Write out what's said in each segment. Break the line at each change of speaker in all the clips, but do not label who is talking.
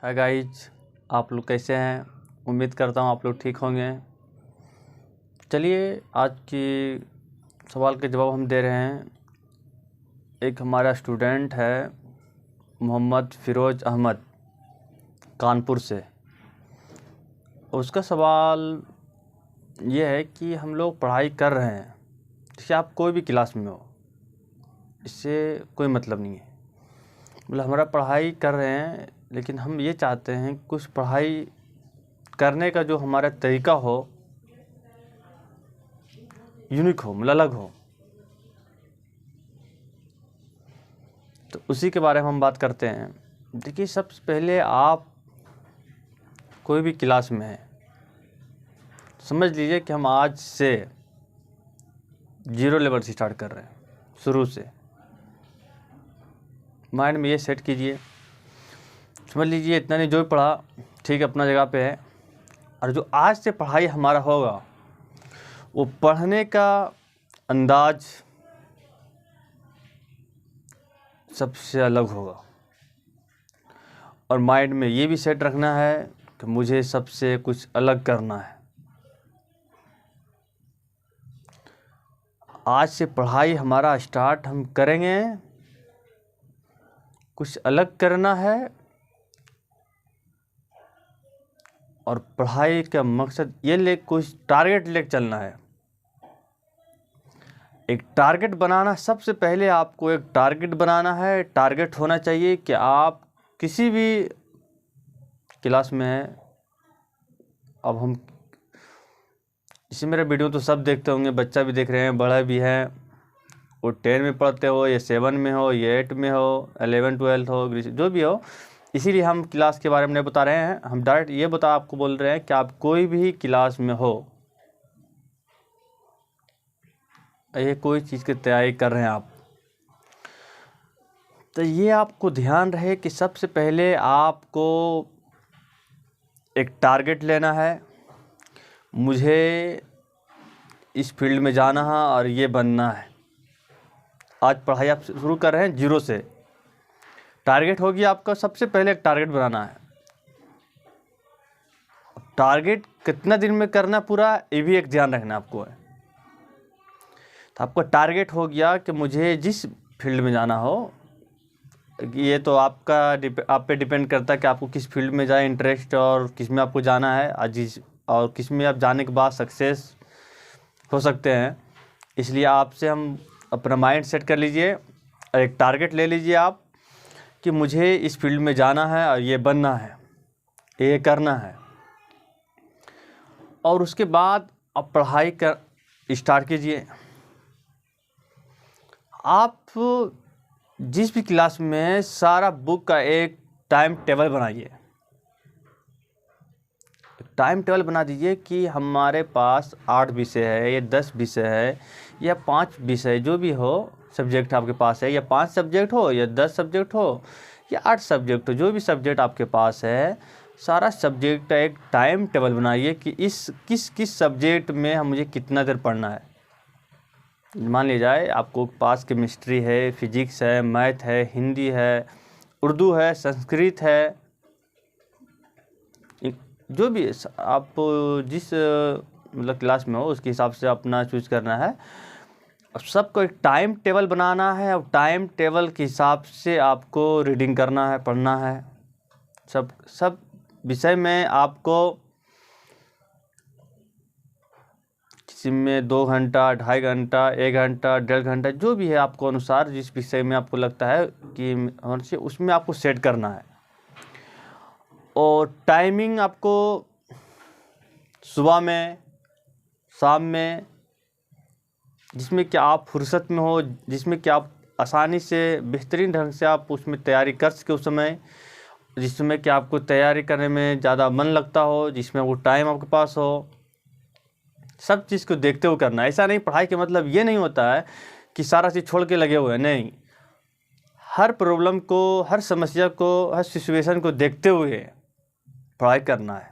Hi guys, आप लोग कैसे हैं। उम्मीद करता हूँ आप लोग ठीक होंगे। चलिए आज की सवाल के जवाब हम दे रहे हैं। एक हमारा स्टूडेंट है मोहम्मद फ़िरोज़ अहमद, कानपुर से। उसका सवाल ये है कि हम लोग पढ़ाई कर रहे हैं, जैसे आप कोई भी क्लास में हो, इससे कोई मतलब नहीं है। मतलब हमारा पढ़ाई कर रहे हैं, लेकिन हम ये चाहते हैं कुछ पढ़ाई करने का जो हमारा तरीका हो यूनिक हो, मतलब अलग हो। तो उसी के बारे में हम बात करते हैं। देखिए, सबसे पहले आप कोई भी क्लास में हैं, समझ लीजिए कि हम आज से 0 लेवल से स्टार्ट कर रहे हैं, शुरू से। माइंड में ये सेट कीजिए, समझ लीजिए इतना नहीं, जो भी पढ़ा ठीक अपना जगह पे है, और जो आज से पढ़ाई हमारा होगा वो पढ़ने का अंदाज सबसे अलग होगा। और माइंड में ये भी सेट रखना है कि मुझे सबसे कुछ अलग करना है। आज से पढ़ाई हमारा स्टार्ट हम करेंगे, कुछ अलग करना है। और पढ़ाई का मकसद ये कुछ टारगेट लेकर चलना है। एक टारगेट बनाना, सबसे पहले आपको एक टारगेट बनाना है। टारगेट होना चाहिए कि आप किसी भी क्लास में हैं। अब हम इसी मेरा वीडियो तो सब देखते होंगे, बच्चा भी देख रहे हैं, बड़ा भी है। वो 10 में पढ़ते हो या 7 में हो या 8 में हो, 11 12 हो, जो भी हो। इसीलिए हम क्लास के बारे में नहीं बता रहे हैं, हम डायरेक्ट ये आपको बोल रहे हैं कि आप कोई भी क्लास में हो, ये कोई चीज़ की तैयारी कर रहे हैं आप, तो ये आपको ध्यान रहे कि सबसे पहले आपको एक टारगेट लेना है। मुझे इस फील्ड में जाना है और ये बनना है। आज पढ़ाई आप शुरू कर रहे हैं 0 से। टारगेट होगी आपका, सबसे पहले एक टारगेट बनाना है। टारगेट कितना दिन में करना पूरा, ये भी एक ध्यान रखना आपको है। तो आपका टारगेट हो गया कि मुझे जिस फील्ड में जाना हो, ये तो आपका आप पे डिपेंड करता है कि आपको किस फील्ड में जाए इंटरेस्ट, और किस में आपको जाना है आज, और किस में आप जाने के बाद सक्सेस हो सकते हैं। इसलिए आपसे हम अपना माइंड सेट कर लीजिए और एक टारगेट ले लीजिए आप कि मुझे इस फील्ड में जाना है और ये बनना है, ये करना है। और उसके बाद आप पढ़ाई कर स्टार्ट कीजिए। आप जिस भी क्लास में सारा बुक का एक टाइम टेबल बनाइए। टाइम टेबल बना दीजिए कि हमारे पास 8 विषय है या 10 विषय है या 5 विषय, जो भी हो सब्जेक्ट आपके पास है, या 5 सब्जेक्ट हो या 10 सब्जेक्ट हो या 8 सब्जेक्ट हो, जो भी सब्जेक्ट आपके पास है, सारा सब्जेक्ट का एक टाइम टेबल बनाइए कि इस किस सब्जेक्ट में मुझे कितना देर पढ़ना है। मान लिया जाए आपको पास केमिस्ट्री है, फिजिक्स है, मैथ है, हिंदी है, उर्दू है, संस्कृत है, जो भी आप जिस मतलब क्लास में हो उसके हिसाब से अपना चूज करना है। अब सबको एक टाइम टेबल बनाना है। अब टाइम टेबल के हिसाब से आपको रीडिंग करना है, पढ़ना है। सब विषय में आपको किसी में 2 घंटा, 2.5 घंटा, 1 घंटा, 1.5 घंटा, जो भी है आपको अनुसार, जिस विषय में आपको लगता है कि उसमें आपको सेट करना है। और टाइमिंग आपको सुबह में, शाम में, जिसमें कि आप फुर्सत में हो, जिसमें कि आप आसानी से बेहतरीन ढंग से आप उसमें तैयारी कर सके उस समय, जिसमें कि आपको तैयारी करने में ज़्यादा मन लगता हो, जिसमें वो टाइम आपके पास हो। सब चीज़ को देखते हुए करना है। ऐसा नहीं, पढ़ाई के मतलब ये नहीं होता है कि सारा चीज़ छोड़ के लगे हुए हैं, नहीं। हर प्रॉब्लम को, हर समस्या को, हर सिचुएशन को देखते हुए पढ़ाई करना है,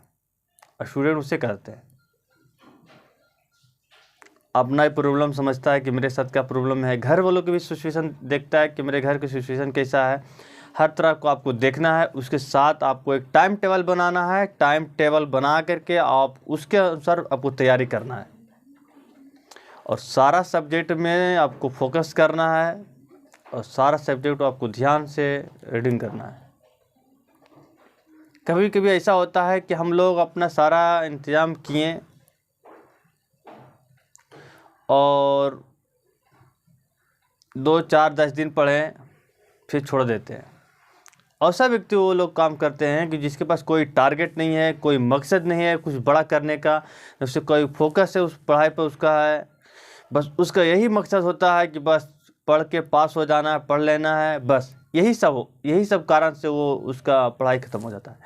और स्टूडेंट उससे करते हैं। अपना ही प्रॉब्लम समझता है कि मेरे साथ क्या प्रॉब्लम है, घर वालों की भी सिचुएशन देखता है कि मेरे घर की सिचुएशन कैसा है। हर तरह को आपको देखना है। उसके साथ आपको एक टाइम टेबल बनाना है। टाइम टेबल बना करके आप उसके अनुसार आपको तैयारी करना है और सारा सब्जेक्ट में आपको फोकस करना है और सारा सब्जेक्ट आपको ध्यान से रीडिंग करना है। कभी कभी ऐसा होता है कि हम लोग अपना सारा इंतज़ाम किए और 2, 4, 10 दिन पढ़े फिर छोड़ देते हैं। ऐसा व्यक्ति वो लोग काम करते हैं कि जिसके पास कोई टारगेट नहीं है, कोई मकसद नहीं है कुछ बड़ा करने का, उससे कोई फोकस है उस पढ़ाई पर उसका है, बस उसका यही मकसद होता है कि बस पढ़ के पास हो जाना है, पढ़ लेना है, बस यही सब कारण से वो उसका पढ़ाई ख़त्म हो जाता है।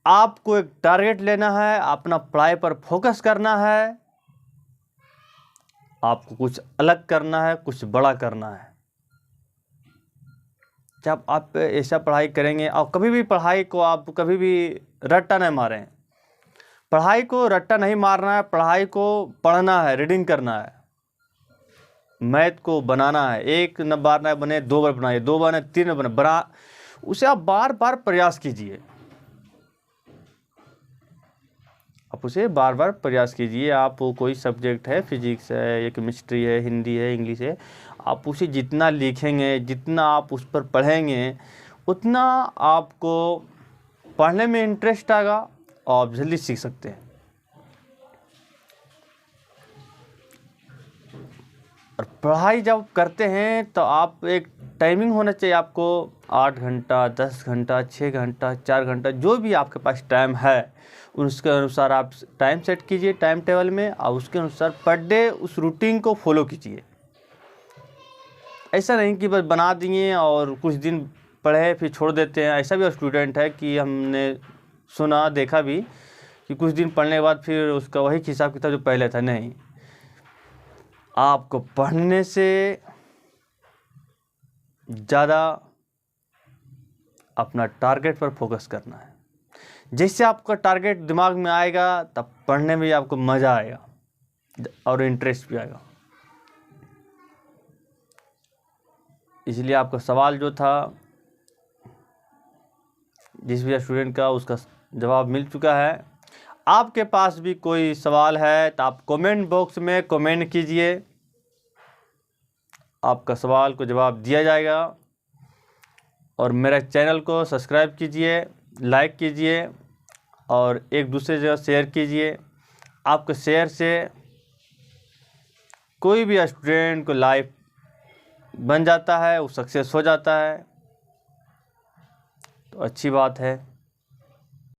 आपको एक टारगेट लेना है, अपना पढ़ाई पर फोकस करना है, आपको कुछ अलग करना है, कुछ बड़ा करना है। जब आप ऐसा पढ़ाई करेंगे और कभी भी पढ़ाई को आप कभी भी रट्टा नहीं मारें। पढ़ाई को रट्टा नहीं मारना है, पढ़ाई को पढ़ना है, रीडिंग करना है, मैथ को बनाना है। एक न बार ना बने 2 बार बनाइए, 2 बार नहीं 3 बार बना, उसे आप बार बार प्रयास कीजिए। आप उसे बार बार प्रयास कीजिए। आप कोई सब्जेक्ट है, फिजिक्स है या केमिस्ट्री है, हिंदी है, इंग्लिश है, आप उसे जितना लिखेंगे, जितना आप उस पर पढ़ेंगे, उतना आपको पढ़ने में इंटरेस्ट आएगा और आप जल्दी सीख सकते हैं। और पढ़ाई जब करते हैं तो आप एक टाइमिंग होना चाहिए आपको, 8 घंटा, 10 घंटा, 6 घंटा, 4 घंटा, जो भी आपके पास टाइम है उसके अनुसार आप टाइम सेट कीजिए टाइम टेबल में और उसके अनुसार पर डे उस रूटीन को फॉलो कीजिए। ऐसा नहीं कि बस बना दिए और कुछ दिन पढ़े फिर छोड़ देते हैं। ऐसा भी स्टूडेंट है कि हमने सुना देखा भी कि कुछ दिन पढ़ने के बाद फिर उसका वही हिसाब किताब जो पहले था। नहीं, आपको पढ़ने से ज़्यादा अपना टारगेट पर फोकस करना है। जैसे आपका टारगेट दिमाग में आएगा तब पढ़ने में आपको मज़ा आएगा और इंटरेस्ट भी आएगा। इसलिए आपका सवाल जो था जिस भी स्टूडेंट का, उसका जवाब मिल चुका है। आपके पास भी कोई सवाल है तो आप कमेंट बॉक्स में कमेंट कीजिए, आपका सवाल को जवाब दिया जाएगा। और मेरे चैनल को सब्सक्राइब कीजिए, लाइक कीजिए और एक दूसरे जगह शेयर कीजिए। आपके शेयर से कोई भी स्टूडेंट को लाइफ बन जाता है, वो सक्सेस हो जाता है, तो अच्छी बात है।